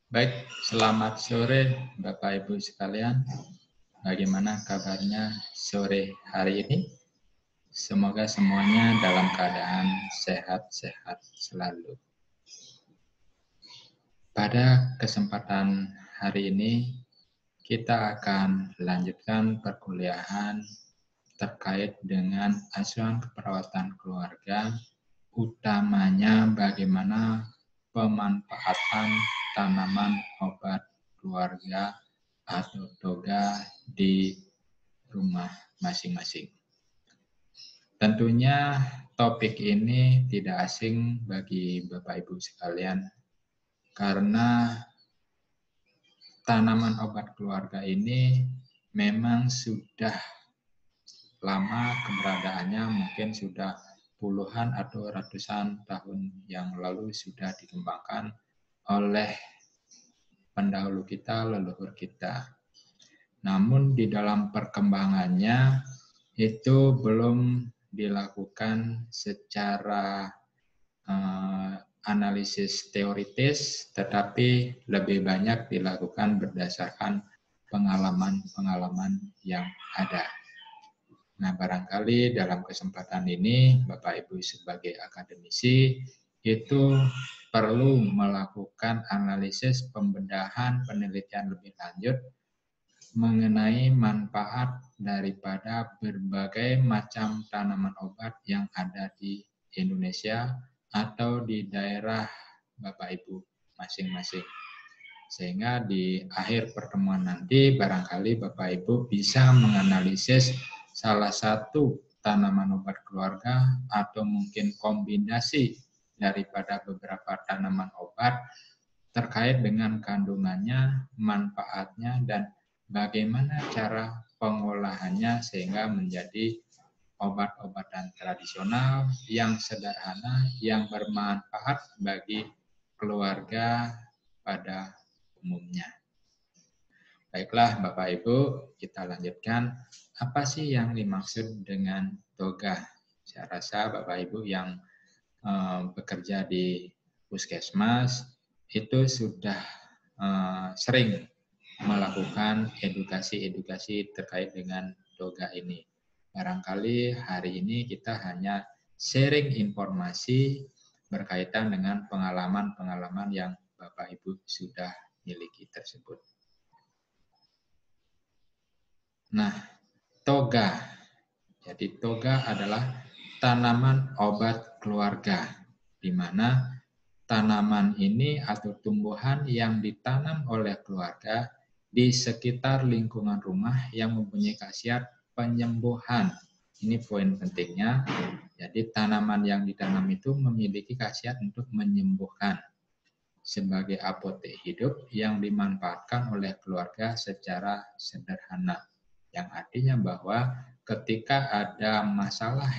Baik, selamat sore Bapak Ibu sekalian. Bagaimana kabarnya sore hari ini? Semoga semuanya dalam keadaan sehat-sehat selalu. Pada kesempatan hari ini, kita akan lanjutkan perkuliahan terkait dengan asuhan keperawatan keluarga, utamanya bagaimana pemanfaatan tanaman obat keluarga atau toga di rumah masing-masing. Tentunya topik ini tidak asing bagi Bapak Ibu sekalian karena tanaman obat keluarga ini memang sudah lama keberadaannya, mungkin sudah puluhan atau ratusan tahun yang lalu sudah dikembangkan oleh pendahulu kita, leluhur kita. Namun di dalam perkembangannya itu belum dilakukan secara analisis teoritis, tetapi lebih banyak dilakukan berdasarkan pengalaman-pengalaman yang ada. Nah, barangkali dalam kesempatan ini, Bapak Ibu sebagai akademisi, itu perlu melakukan analisis pembedahan penelitian lebih lanjut mengenai manfaat daripada berbagai macam tanaman obat yang ada di Indonesia atau di daerah Bapak Ibu masing-masing. Sehingga di akhir pertemuan nanti barangkali Bapak Ibu bisa menganalisis salah satu tanaman obat keluarga atau mungkin kombinasi daripada beberapa tanaman obat terkait dengan kandungannya, manfaatnya, dan bagaimana cara pengolahannya sehingga menjadi obat-obatan tradisional yang sederhana, yang bermanfaat bagi keluarga pada umumnya. Baiklah Bapak Ibu, kita lanjutkan. Apa sih yang dimaksud dengan toga? Saya rasa Bapak Ibu yang bekerja di puskesmas itu sudah sering melakukan edukasi-edukasi terkait dengan toga ini. Barangkali hari ini kita hanya sharing informasi berkaitan dengan pengalaman-pengalaman yang Bapak Ibu sudah miliki tersebut. Nah, toga. Jadi toga adalah tanaman obat keluarga, di mana tanaman ini atau tumbuhan yang ditanam oleh keluarga di sekitar lingkungan rumah yang mempunyai khasiat penyembuhan. Ini poin pentingnya. Jadi tanaman yang ditanam itu memiliki khasiat untuk menyembuhkan sebagai apotek hidup yang dimanfaatkan oleh keluarga secara sederhana. Yang artinya bahwa ketika ada masalah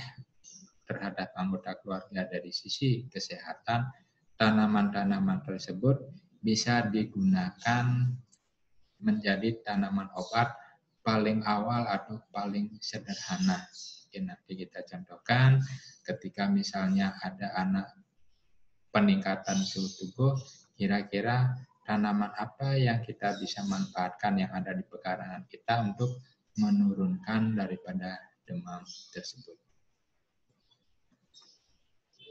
terhadap anggota keluarga dari sisi kesehatan, tanaman-tanaman tersebut bisa digunakan menjadi tanaman obat paling awal atau paling sederhana. Mungkin nanti kita contohkan ketika misalnya ada anak peningkatan suhu tubuh, kira-kira tanaman apa yang kita bisa manfaatkan yang ada di pekarangan kita untuk menurunkan daripada demam tersebut.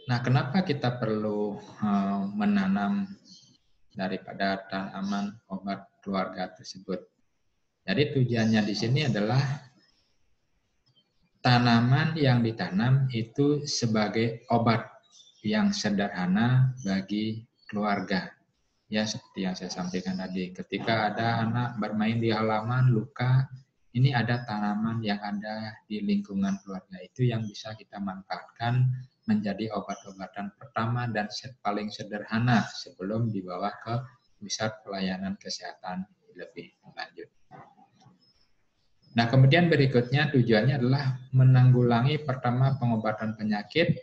Nah, kenapa kita perlu menanam daripada tanaman obat keluarga tersebut? Jadi tujuannya di sini adalah tanaman yang ditanam itu sebagai obat yang sederhana bagi keluarga. Ya, seperti yang saya sampaikan tadi, ketika ada anak bermain di halaman luka, ini ada tanaman yang ada di lingkungan keluarga itu yang bisa kita manfaatkan menjadi obat-obatan pertama dan paling sederhana sebelum dibawa ke pusat pelayanan kesehatan lebih lanjut. Nah, kemudian berikutnya tujuannya adalah menanggulangi pertama pengobatan penyakit,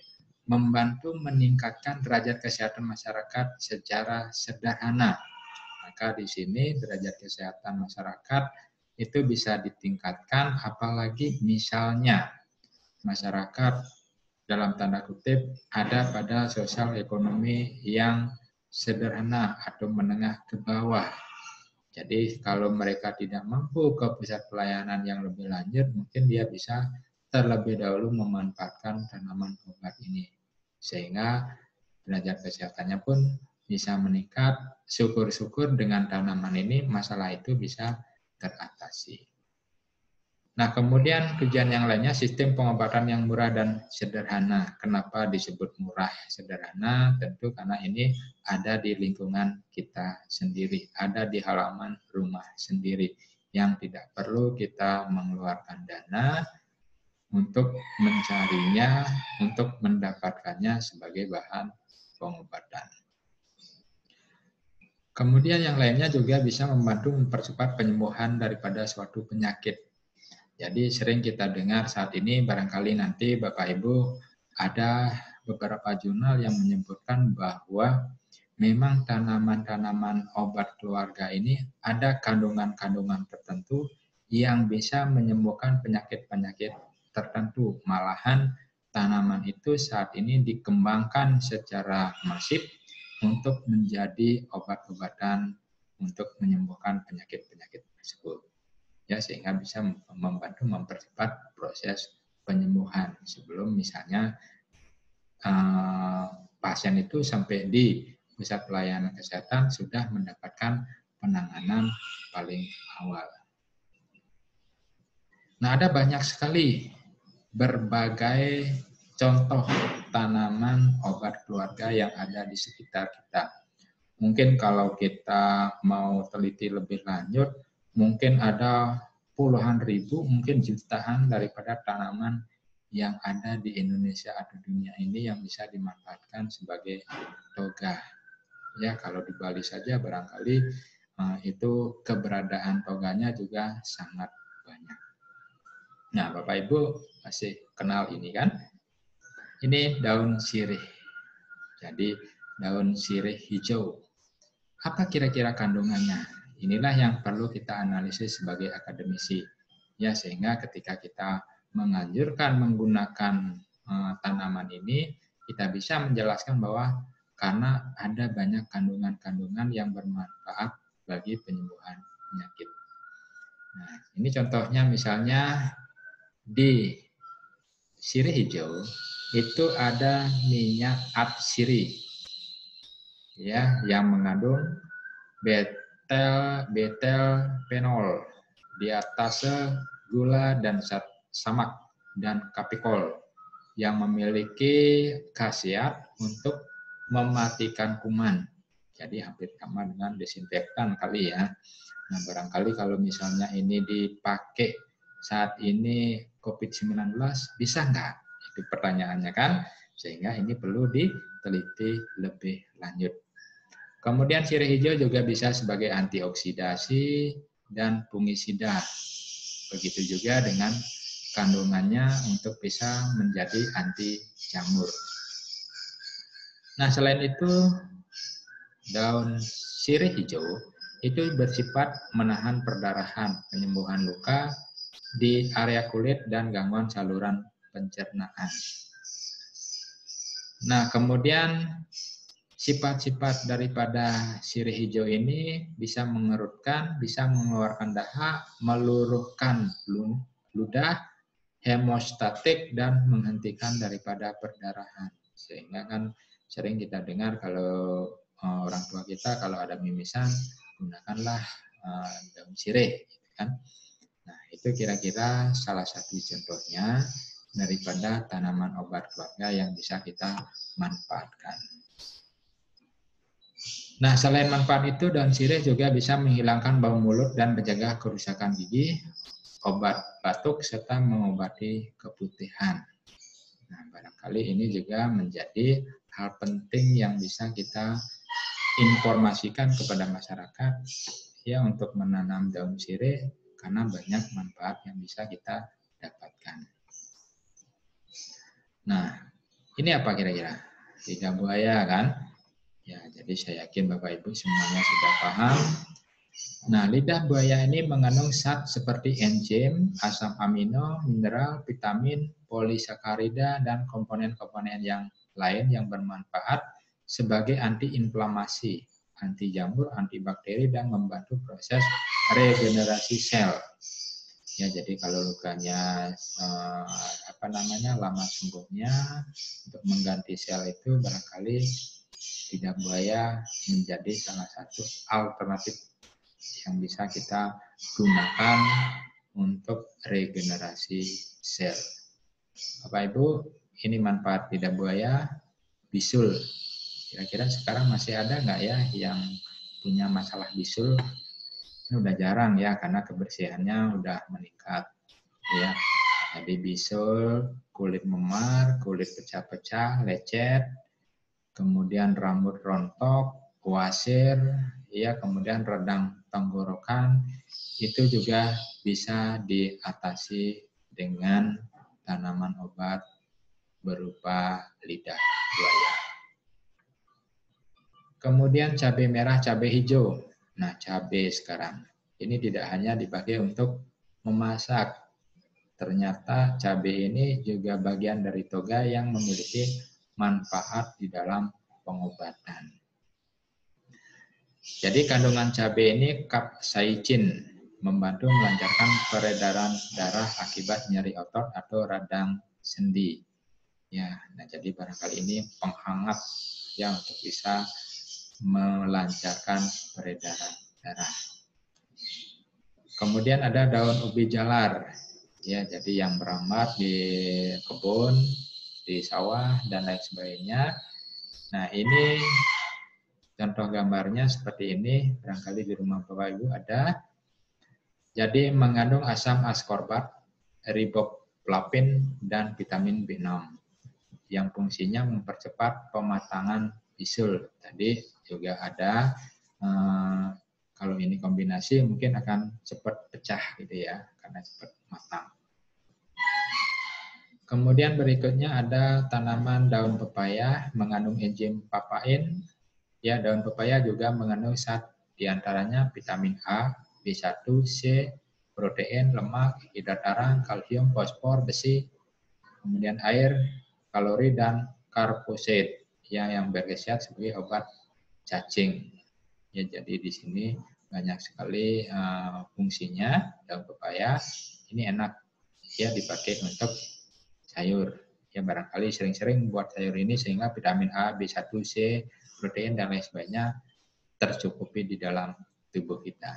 membantu meningkatkan derajat kesehatan masyarakat secara sederhana. Maka di sini derajat kesehatan masyarakat itu bisa ditingkatkan apalagi misalnya masyarakat dalam tanda kutip ada pada sosial ekonomi yang sederhana atau menengah ke bawah. Jadi kalau mereka tidak mampu ke pusat pelayanan yang lebih lanjut, mungkin dia bisa terlebih dahulu memanfaatkan tanaman obat ini. Sehingga derajat kesehatannya pun bisa meningkat. Syukur-syukur dengan tanaman ini masalah itu bisa teratasi. Nah, kemudian tujuan yang lainnya sistem pengobatan yang murah dan sederhana. Kenapa disebut murah sederhana? Tentu karena ini ada di lingkungan kita sendiri, ada di halaman rumah sendiri, yang tidak perlu kita mengeluarkan dana untuk mencarinya, untuk mendapatkannya sebagai bahan pengobatan. Kemudian yang lainnya juga bisa membantu mempercepat penyembuhan daripada suatu penyakit. Jadi sering kita dengar saat ini, barangkali nanti Bapak Ibu ada beberapa jurnal yang menyebutkan bahwa memang tanaman-tanaman obat keluarga ini ada kandungan-kandungan tertentu yang bisa menyembuhkan penyakit-penyakit tertentu. Malahan tanaman itu saat ini dikembangkan secara masif untuk menjadi obat-obatan untuk menyembuhkan penyakit-penyakit tersebut. Ya, sehingga bisa membantu mempercepat proses penyembuhan sebelum misalnya pasien itu sampai di pusat pelayanan kesehatan sudah mendapatkan penanganan paling awal. Nah, ada banyak sekali berbagai contoh tanaman obat keluarga yang ada di sekitar kita. Mungkin kalau kita mau teliti lebih lanjut, mungkin ada puluhan ribu, mungkin jutaan daripada tanaman yang ada di Indonesia atau dunia ini yang bisa dimanfaatkan sebagai toga. Ya, kalau di Bali saja barangkali itu keberadaan toganya juga sangat banyak. Nah, Bapak Ibu masih kenal ini kan? Ini daun sirih. Jadi daun sirih hijau. Apa kira-kira kandungannya? Inilah yang perlu kita analisis sebagai akademisi. Ya, sehingga ketika kita menganjurkan menggunakan tanaman ini, kita bisa menjelaskan bahwa karena ada banyak kandungan-kandungan yang bermanfaat bagi penyembuhan penyakit. Nah, ini contohnya misalnya di sirih hijau itu ada minyak atsiri, ya, yang mengandung betelfenol, diatase, gula dan samak dan kapikol yang memiliki khasiat untuk mematikan kuman. Jadi hampir sama dengan desinfektan kali ya. Nah, barangkali kalau misalnya ini dipakai saat ini COVID-19 bisa nggak? Itu pertanyaannya kan. Sehingga ini perlu diteliti lebih lanjut. Kemudian sirih hijau juga bisa sebagai antioksidasi dan fungisida. Begitu juga dengan kandungannya untuk bisa menjadi anti jamur. Nah, selain itu daun sirih hijau itu bersifat menahan perdarahan, penyembuhan luka di area kulit dan gangguan saluran pencernaan. Nah, kemudian sifat-sifat daripada sirih hijau ini bisa mengerutkan, bisa mengeluarkan dahak, meluruhkan ludah, hemostatik, dan menghentikan daripada perdarahan. Sehingga kan sering kita dengar kalau orang tua kita kalau ada mimisan, gunakanlah daun sirih. Kan? Nah, itu kira-kira salah satu contohnya daripada tanaman obat keluarga yang bisa kita manfaatkan. Nah, selain manfaat itu, daun sirih juga bisa menghilangkan bau mulut dan menjaga kerusakan gigi, obat batuk, serta mengobati keputihan. Nah, barangkali ini juga menjadi hal penting yang bisa kita informasikan kepada masyarakat ya untuk menanam daun sirih karena banyak manfaat yang bisa kita dapatkan. Nah, ini apa kira-kira? Lidah buaya kan? Ya, jadi saya yakin Bapak Ibu semuanya sudah paham. Nah, lidah buaya ini mengandung zat seperti enzim, asam amino, mineral, vitamin, polisakarida, dan komponen-komponen yang lain yang bermanfaat sebagai antiinflamasi, anti jamur, antibakteri, dan membantu proses regenerasi sel. Ya, jadi kalau lukanya lama sembuhnya, untuk mengganti sel itu barangkali lidah buaya menjadi salah satu alternatif yang bisa kita gunakan untuk regenerasi sel. Bapak Ibu, ini manfaat lidah buaya bisul. Kira-kira sekarang masih ada nggak ya yang punya masalah bisul? Ini udah jarang ya, karena kebersihannya udah meningkat. Ya, jadi bisul, kulit memar, kulit pecah-pecah, lecet, kemudian rambut rontok, kuasir, ya, kemudian radang tenggorokan, itu juga bisa diatasi dengan tanaman obat berupa lidah buaya. Kemudian cabai merah, cabai hijau. Nah, cabai sekarang ini tidak hanya dipakai untuk memasak. Ternyata cabai ini juga bagian dari toga yang memiliki manfaat di dalam pengobatan. Jadi kandungan cabai ini capsaicin, membantu melancarkan peredaran darah akibat nyeri otot atau radang sendi. Ya, nah jadi barangkali ini penghangat ya untuk bisa melancarkan peredaran darah. Kemudian ada daun ubi jalar. Ya, jadi yang berambat di kebun, di sawah dan lain sebagainya. Nah, ini contoh gambarnya seperti ini, barangkali di rumah Bapak Ibu ada. Jadi mengandung asam askorbat, riboflavin, dan vitamin B6 yang fungsinya mempercepat pematangan bisul. Tadi juga ada, kalau ini kombinasi mungkin akan cepat pecah gitu ya, karena cepat matang. Kemudian berikutnya ada tanaman daun pepaya mengandung enzim papain. Ya, daun pepaya juga mengandung zat diantaranya vitamin A, B1, C, protein, lemak, hidrat arang, kalsium, fosfor, besi, kemudian air, kalori, dan karbohidrat yang berkhasiat sebagai obat cacing. Ya, jadi di sini banyak sekali fungsinya daun pepaya. Ini enak ya dipakai untuk sayur. Ya, barangkali sering-sering buat sayur ini sehingga vitamin A, B1, C, protein, dan lain sebagainya tercukupi di dalam tubuh kita.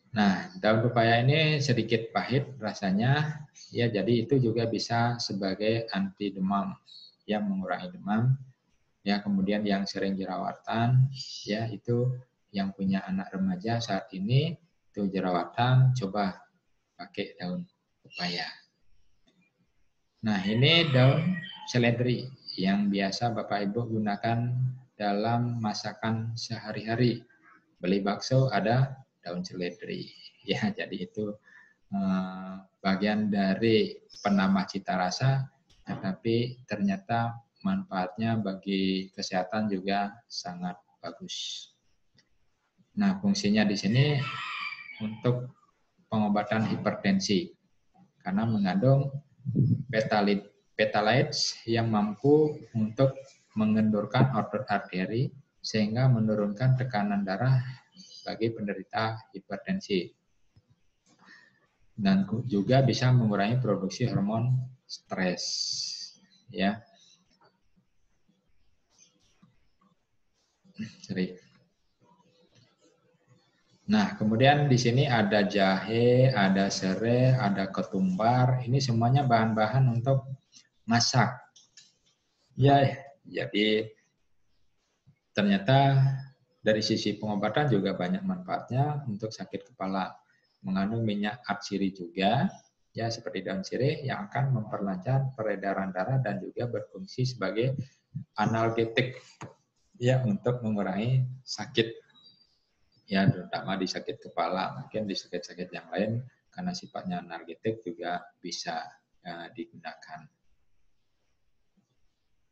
Nah, daun pepaya ini sedikit pahit rasanya, ya jadi itu juga bisa sebagai anti demam, yang mengurangi demam. Ya, kemudian yang sering jerawatan, ya itu yang punya anak remaja saat ini itu jerawatan, coba pakai daun pepaya. Nah, ini daun seledri yang biasa Bapak Ibu gunakan dalam masakan sehari-hari. Beli bakso ada daun seledri. Ya, jadi itu bagian dari penambah cita rasa, tetapi ternyata manfaatnya bagi kesehatan juga sangat bagus. Nah, fungsinya di sini untuk pengobatan hipertensi karena mengandung phthalates yang mampu untuk mengendurkan otot arteri sehingga menurunkan tekanan darah bagi penderita hipertensi. Dan juga bisa mengurangi produksi hormon stres. Ya. Nah, kemudian di sini ada jahe, ada serai, ada ketumbar. Ini semuanya bahan-bahan untuk masak. Ya, jadi ternyata dari sisi pengobatan juga banyak manfaatnya untuk sakit kepala. Mengandung minyak atsiri juga, ya seperti daun sirih yang akan memperlancar peredaran darah dan juga berfungsi sebagai analgetik, ya untuk mengurangi sakit, ya terutama di sakit kepala, mungkin di sakit-sakit yang lain karena sifatnya analgetik juga bisa digunakan.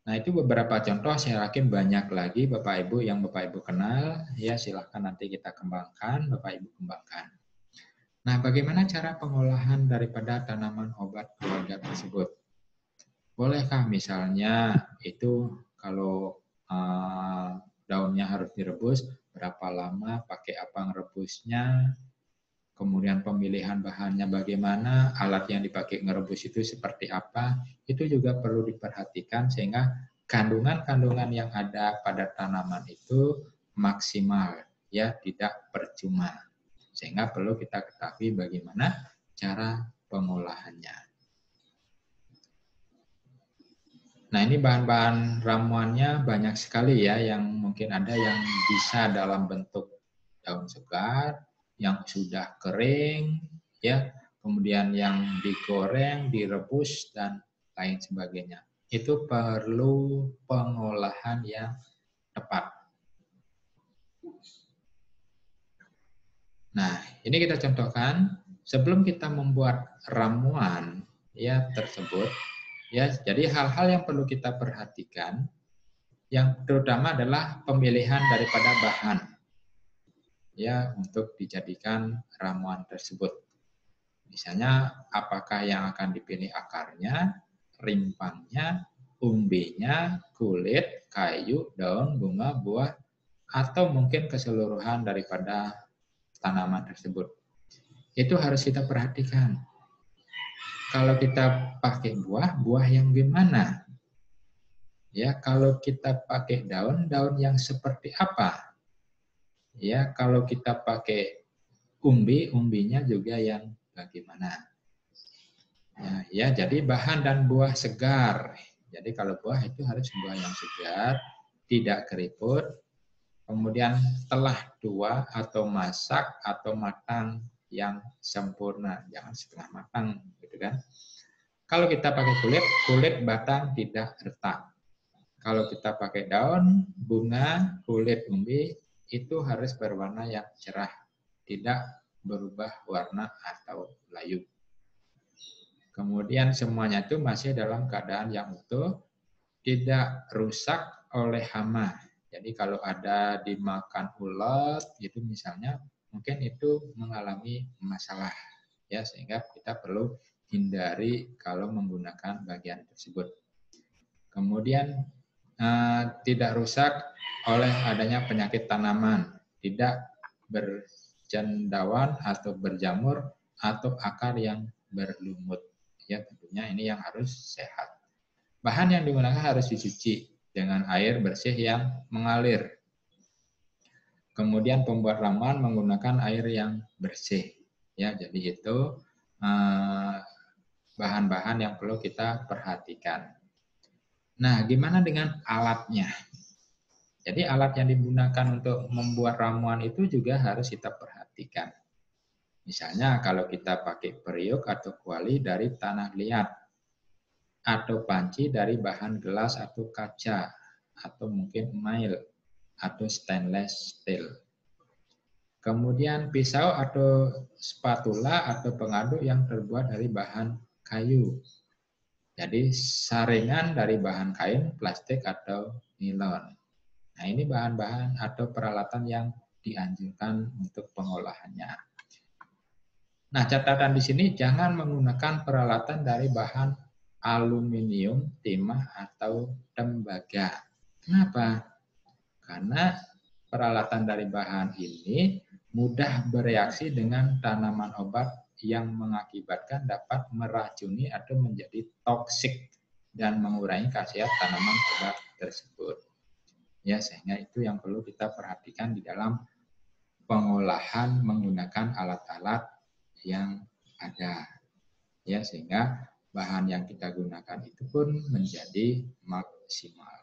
Nah, itu beberapa contoh, saya yakin banyak lagi Bapak Ibu yang Bapak Ibu kenal, ya silahkan nanti kita kembangkan, Bapak Ibu kembangkan. Nah, bagaimana cara pengolahan daripada tanaman obat keluarga tersebut? Bolehkah misalnya itu kalau daunnya harus direbus, berapa lama, pakai apa ngerebusnya, kemudian pemilihan bahannya bagaimana, alat yang dipakai ngerebus itu seperti apa, itu juga perlu diperhatikan sehingga kandungan-kandungan yang ada pada tanaman itu maksimal, ya, tidak percuma. Sehingga perlu kita ketahui bagaimana cara pengolahannya. Nah, ini bahan-bahan ramuannya banyak sekali ya, yang mungkin ada yang bisa dalam bentuk daun segar, yang sudah kering, ya, kemudian yang digoreng, direbus, dan lain sebagainya. Itu perlu pengolahan yang tepat. Nah, ini kita contohkan, sebelum kita membuat ramuan ya tersebut, ya, jadi hal-hal yang perlu kita perhatikan, yang terutama adalah pemilihan daripada bahan ya untuk dijadikan ramuan tersebut. Misalnya apakah yang akan dipilih akarnya, rimpangnya, umbinya, kulit, kayu, daun, bunga, buah, atau mungkin keseluruhan daripada tanaman tersebut. Itu harus kita perhatikan. Kalau kita pakai buah, buah yang gimana? Ya, kalau kita pakai daun, daun yang seperti apa? Ya, kalau kita pakai umbi, umbinya juga yang bagaimana? Ya, jadi bahan dan buah segar. Jadi kalau buah itu harus buah yang segar, tidak keriput, kemudian telah tua atau masak atau matang yang sempurna, jangan setengah matang, gitu kan? Kalau kita pakai kulit, kulit batang tidak retak. Kalau kita pakai daun, bunga, kulit umbi, itu harus berwarna yang cerah, tidak berubah warna atau layu. Kemudian semuanya itu masih dalam keadaan yang utuh, tidak rusak oleh hama. Jadi kalau ada dimakan ulat, itu misalnya, mungkin itu mengalami masalah, ya, sehingga kita perlu hindari kalau menggunakan bagian tersebut. Kemudian tidak rusak oleh adanya penyakit tanaman, tidak bercendawan atau berjamur atau akar yang berlumut. Ya, tentunya ini yang harus sehat. Bahan yang digunakan harus dicuci dengan air bersih yang mengalir. Kemudian pembuat ramuan menggunakan air yang bersih. Ya, jadi itu bahan-bahan yang perlu kita perhatikan. Nah, gimana dengan alatnya? Jadi alat yang digunakan untuk membuat ramuan itu juga harus kita perhatikan. Misalnya kalau kita pakai periuk atau kuali dari tanah liat, atau panci dari bahan gelas atau kaca, atau mungkin email, atau stainless steel. Kemudian pisau atau spatula atau pengaduk yang terbuat dari bahan kayu. Jadi saringan dari bahan kain, plastik, atau nilon. Nah, ini bahan-bahan atau peralatan yang dianjurkan untuk pengolahannya. Nah, catatan di sini jangan menggunakan peralatan dari bahan aluminium, timah, atau tembaga. Kenapa? Karena peralatan dari bahan ini mudah bereaksi dengan tanaman obat yang mengakibatkan dapat meracuni atau menjadi toksik dan mengurangi khasiat tanaman obat tersebut. Ya, sehingga itu yang perlu kita perhatikan di dalam pengolahan menggunakan alat-alat yang ada. Ya, sehingga bahan yang kita gunakan itu pun menjadi maksimal.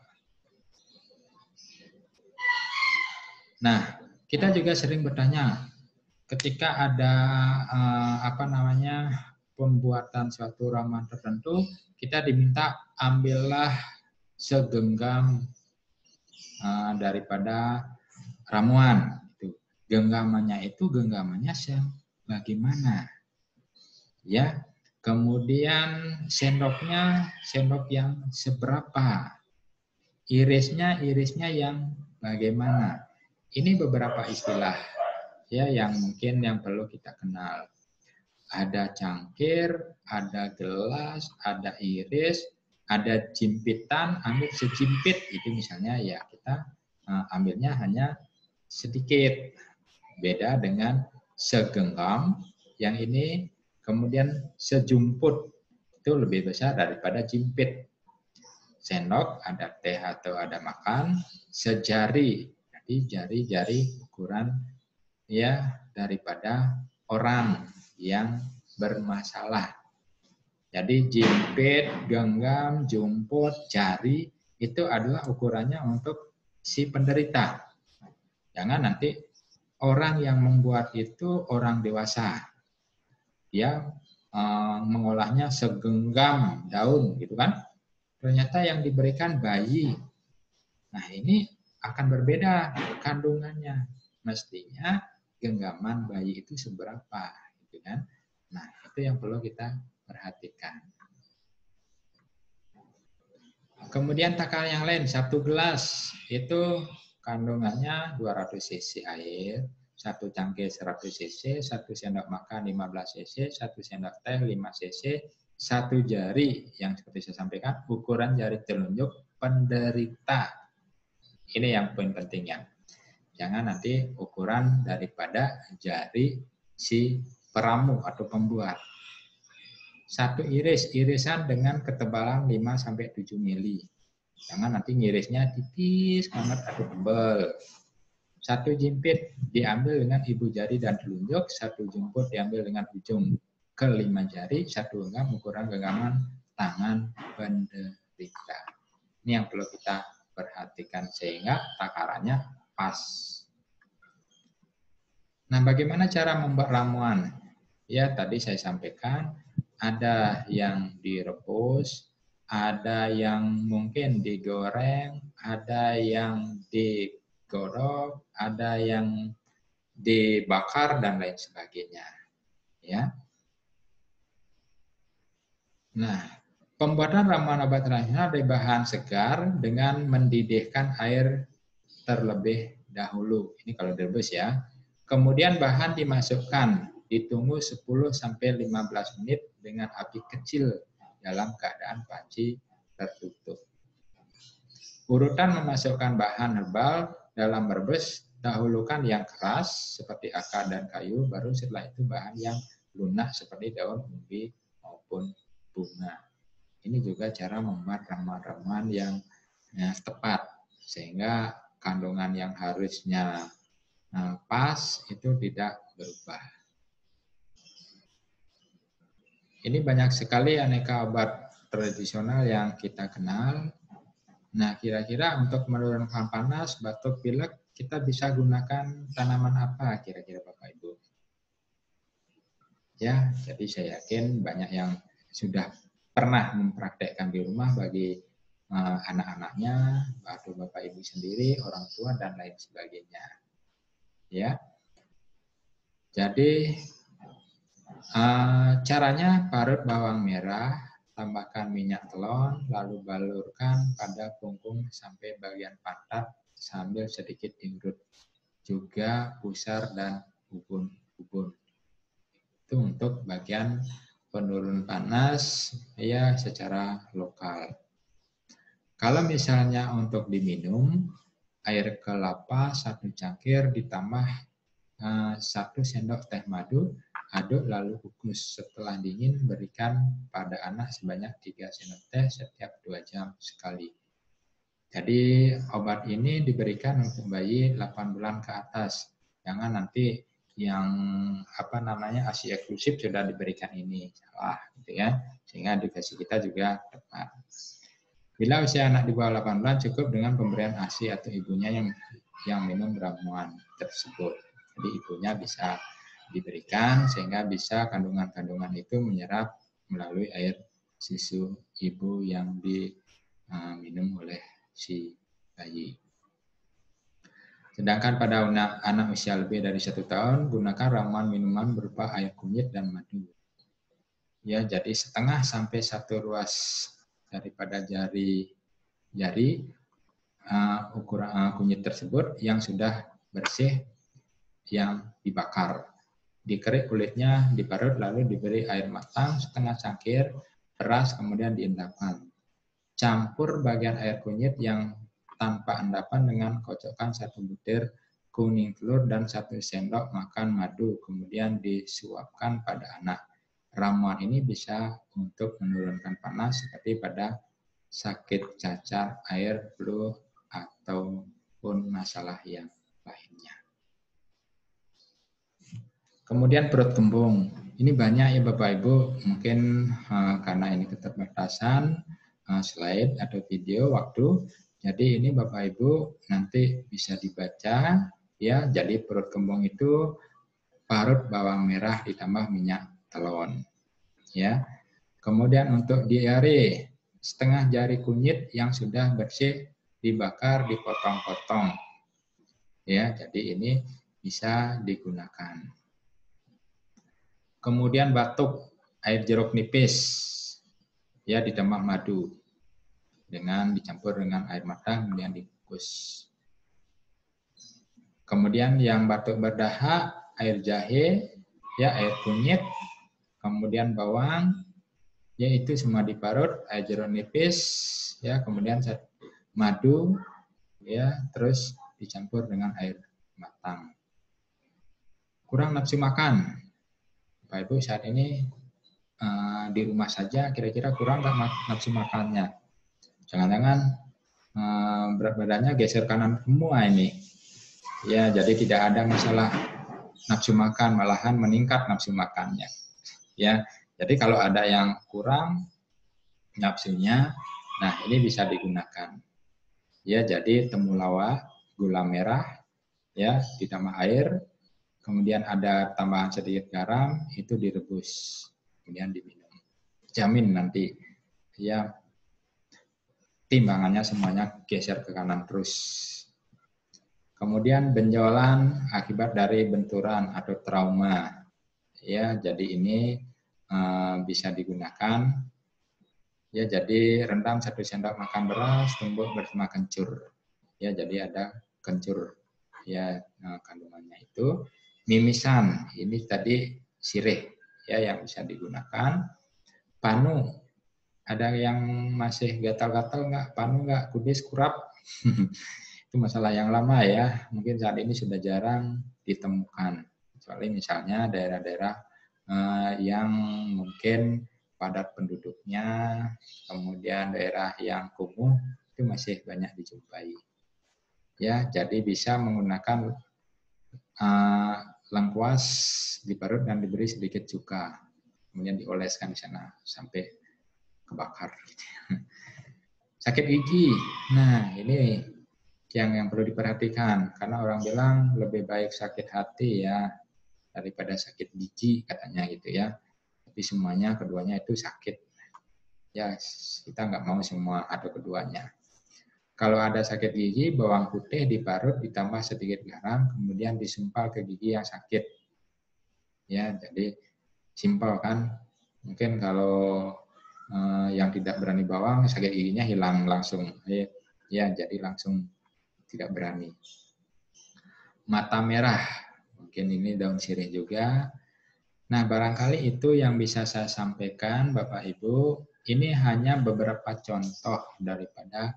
Nah, kita juga sering bertanya ketika ada pembuatan suatu ramuan tertentu, kita diminta ambillah segenggam daripada ramuan. Genggamannya bagaimana? Ya, kemudian sendoknya sendok yang seberapa? Irisnya yang bagaimana? Ini beberapa istilah ya yang mungkin yang perlu kita kenal. Ada cangkir, ada gelas, ada iris, ada jimpitan, ambil sejimpit, itu misalnya ya kita ambilnya hanya sedikit. Beda dengan segenggam, yang ini kemudian sejumput, itu lebih besar daripada jimpit. Sendok ada teh atau ada makan, sejari, jadi jari-jari ukuran ya daripada orang yang bermasalah. Jadi jimpit, genggam, jumput, jari itu adalah ukurannya untuk si penderita. Jangan nanti orang yang membuat itu orang dewasa. Dia mengolahnya segenggam daun gitu kan. Ternyata yang diberikan bayi. Nah, ini akan berbeda kandungannya. Mestinya genggaman bayi itu seberapa gitu kan. Nah, itu yang perlu kita perhatikan. Kemudian takaran yang lain, 1 gelas itu kandungannya 200 cc air, 1 cangkir 100 cc, 1 sendok makan 15 cc, 1 sendok teh 5 cc, 1 jari yang seperti saya sampaikan, ukuran jari telunjuk penderita. Ini yang poin pentingnya. Jangan nanti ukuran daripada jari si peramu atau pembuat. 1 irisan dengan ketebalan 5-7 mili. Jangan nanti ngirisnya tipis banget atau tebal. 1 jimpit diambil dengan ibu jari dan telunjuk, 1 jumput diambil dengan ujung ke-5 jari, 1 genggam ukuran genggaman tangan penderita. Ini yang perlu kita perhatikan sehingga takarannya pas. Nah, bagaimana cara membuat ramuan? Ya, tadi saya sampaikan ada yang direbus, ada yang mungkin digoreng, ada yang digodok, ada yang dibakar dan lain sebagainya. Ya. Nah, pembuatan ramuan obat tradisional dari bahan segar dengan mendidihkan air terlebih dahulu. Ini kalau direbus ya. Kemudian bahan dimasukkan, ditunggu 10-15 menit dengan api kecil dalam keadaan panci tertutup. Urutan memasukkan bahan herbal dalam merebus, dahulukan yang keras seperti akar dan kayu, baru setelah itu bahan yang lunak seperti daun umbi maupun bunga. Ini juga cara membuat ramuan-ramuan yang tepat, sehingga kandungan yang harusnya pas itu tidak berubah. Ini banyak sekali aneka obat tradisional yang kita kenal. Nah, kira-kira untuk menurunkan panas, batuk, pilek, kita bisa gunakan tanaman apa kira-kira Bapak Ibu? Ya, jadi saya yakin banyak yang sudah pernah mempraktekkan di rumah bagi anak-anaknya, atau Bapak Ibu sendiri, orang tua, dan lain sebagainya. Ya, jadi caranya parut bawang merah, tambahkan minyak telon, lalu balurkan pada punggung sampai bagian pantat sambil sedikit diurut. Juga pusar dan ubun-ubun. Itu untuk bagian penurun panas ya secara lokal. Kalau misalnya untuk diminum, air kelapa 1 cangkir ditambah 1 sendok teh madu, aduk lalu kukus. Setelah dingin, berikan pada anak sebanyak 3 sendok teh setiap 2 jam sekali. Jadi obat ini diberikan untuk bayi 8 bulan ke atas. Jangan nanti yang ASI eksklusif sudah diberikan ini, salah gitu ya. Sehingga edukasi kita juga tepat. Bila usia anak di bawah 8 bulan cukup dengan pemberian ASI atau ibunya yang minum ramuan tersebut. Jadi ibunya bisa diberikan sehingga bisa kandungan-kandungan itu menyerap melalui air susu ibu yang diminum oleh si bayi. Sedangkan pada anak usia lebih dari 1 tahun, gunakan ramuan minuman berupa air kunyit dan madu. Ya, jadi setengah sampai 1 ruas daripada jari ukuran kunyit tersebut yang sudah bersih yang dibakar. Dikerik kulitnya, diparut, lalu diberi air matang setengah cangkir, beras, kemudian diendapkan. campur bagian air kunyit yang tanpa endapan dengan kocokkan 1 butir kuning telur dan 1 sendok makan madu, kemudian disuapkan pada anak. Ramuan ini bisa untuk menurunkan panas seperti pada sakit cacar air, flu, ataupun masalah yang lainnya. Kemudian perut kembung. Ini banyak ya Bapak Ibu, mungkin karena ini keterbatasan slide atau video waktu. Jadi ini Bapak Ibu nanti bisa dibaca ya. Jadi perut kembung itu parut bawang merah ditambah minyak telon ya. Kemudian untuk diare, setengah jari kunyit yang sudah bersih dibakar, dipotong-potong ya. Jadi ini bisa digunakan. Kemudian batuk, air jeruk nipis ya ditambah madu dengan dicampur dengan air mata kemudian dikukus. Kemudian yang batuk berdahak, air jahe ya, air kunyit, kemudian bawang ya, itu semua diparut, air jeruk nipis ya, kemudian madu ya, terus dicampur dengan air matang. Kurang nafsu makan. Bapak Ibu saat ini di rumah saja kira-kira kurang nggak nafsu makannya? Jangan-jangan berat badannya geser kanan semua ini. Ya, jadi tidak ada masalah nafsu makan, malahan meningkat nafsu makannya. Ya, jadi kalau ada yang kurang nafsunya, nah ini bisa digunakan. Ya, jadi temulawak, gula merah, ya ditambah air, kemudian ada tambahan sedikit garam, itu direbus, kemudian diminum. Jamin nanti ya timbangannya semuanya geser ke kanan terus. Kemudian benjolan akibat dari benturan atau trauma. Ya, jadi ini bisa digunakan. Ya, jadi rendam 1 sendok makan beras tumbuh bersama kencur. Ya, jadi ada kencur ya kandungannya itu. Mimisan, ini tadi sirih ya yang bisa digunakan. Panu, ada yang masih gatal-gatal nggak? Panu nggak? Kudis, kurap? Itu masalah yang lama ya. Mungkin saat ini sudah jarang ditemukan. Kecuali misalnya daerah-daerah yang mungkin padat penduduknya, kemudian daerah yang kumuh, itu masih banyak dijumpai. Ya, jadi bisa menggunakan lengkuas diparut dan diberi sedikit cuka, kemudian dioleskan di sana sampai kebakar. Sakit gigi, nah ini yang perlu diperhatikan karena orang bilang lebih baik sakit hati ya daripada sakit gigi katanya gitu ya. Tapi semuanya keduanya itu sakit. Ya kita nggak mau semua atau keduanya. Kalau ada sakit gigi, bawang putih diparut ditambah sedikit garam, kemudian disumpal ke gigi yang sakit. Ya, jadi simpel kan. Mungkin kalau yang tidak berani bawang, sakit giginya hilang langsung. Ya, jadi langsung tidak berani. Mata merah, mungkin ini daun sirih juga. Nah, barangkali itu yang bisa saya sampaikan, Bapak Ibu. Ini hanya beberapa contoh daripada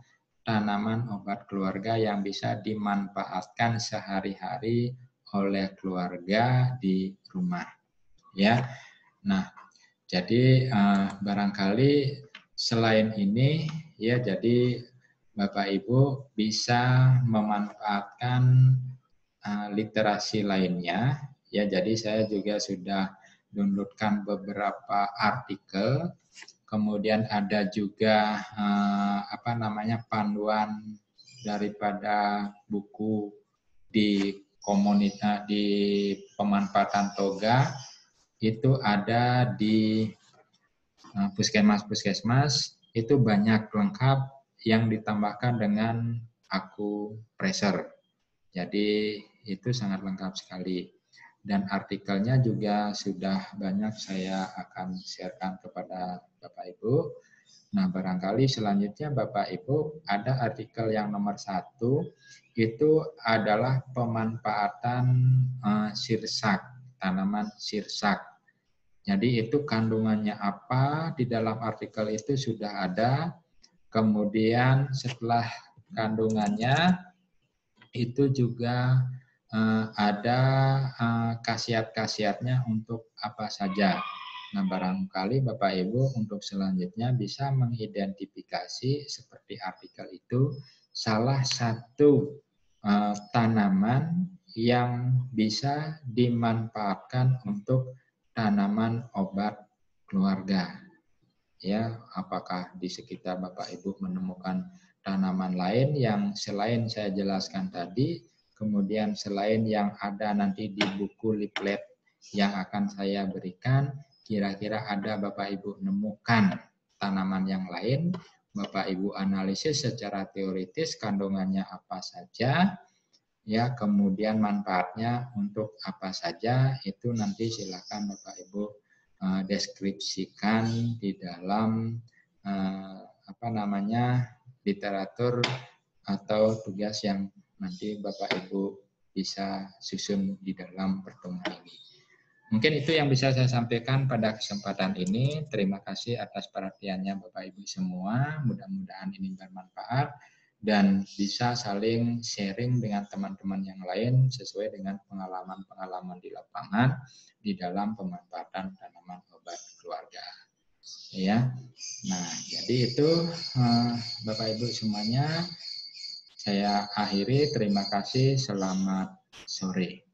tanaman obat keluarga yang bisa dimanfaatkan sehari-hari oleh keluarga di rumah. Ya, nah, jadi barangkali selain ini, ya, jadi Bapak Ibu bisa memanfaatkan literasi lainnya. Ya, jadi saya juga sudah downloadkan beberapa artikel. Kemudian ada juga panduan daripada buku di komunitas di pemanfaatan toga itu ada di puskesmas itu banyak lengkap yang ditambahkan dengan akupressor. Jadi itu sangat lengkap sekali. Dan artikelnya juga sudah banyak saya akan sharekan kepada Bapak Ibu. Nah, barangkali selanjutnya Bapak Ibu ada artikel yang nomor 1, itu adalah pemanfaatan sirsak, tanaman sirsak. Jadi itu kandungannya apa, di dalam artikel itu sudah ada. Kemudian setelah kandungannya itu juga ada khasiat-khasiatnya untuk apa saja. Nah, barangkali Bapak Ibu untuk selanjutnya bisa mengidentifikasi seperti artikel itu salah satu tanaman yang bisa dimanfaatkan untuk tanaman obat keluarga. Ya, apakah di sekitar Bapak Ibu menemukan tanaman lain yang selain saya jelaskan tadi, kemudian selain yang ada nanti di buku leaflet yang akan saya berikan, kira-kira ada Bapak Ibu nemukan tanaman yang lain, Bapak Ibu analisis secara teoritis kandungannya apa saja, ya kemudian manfaatnya untuk apa saja, itu nanti silakan Bapak Ibu deskripsikan di dalam literatur atau tugas yang nanti Bapak Ibu bisa susun di dalam pertemuan ini. Mungkin itu yang bisa saya sampaikan pada kesempatan ini. Terima kasih atas perhatiannya Bapak Ibu semua. Mudah-mudahan ini bermanfaat dan bisa saling sharing dengan teman-teman yang lain sesuai dengan pengalaman-pengalaman di lapangan di dalam pemanfaatan tanaman obat keluarga. Ya. Nah, jadi itu Bapak Ibu semuanya, saya akhiri. Terima kasih. Selamat sore.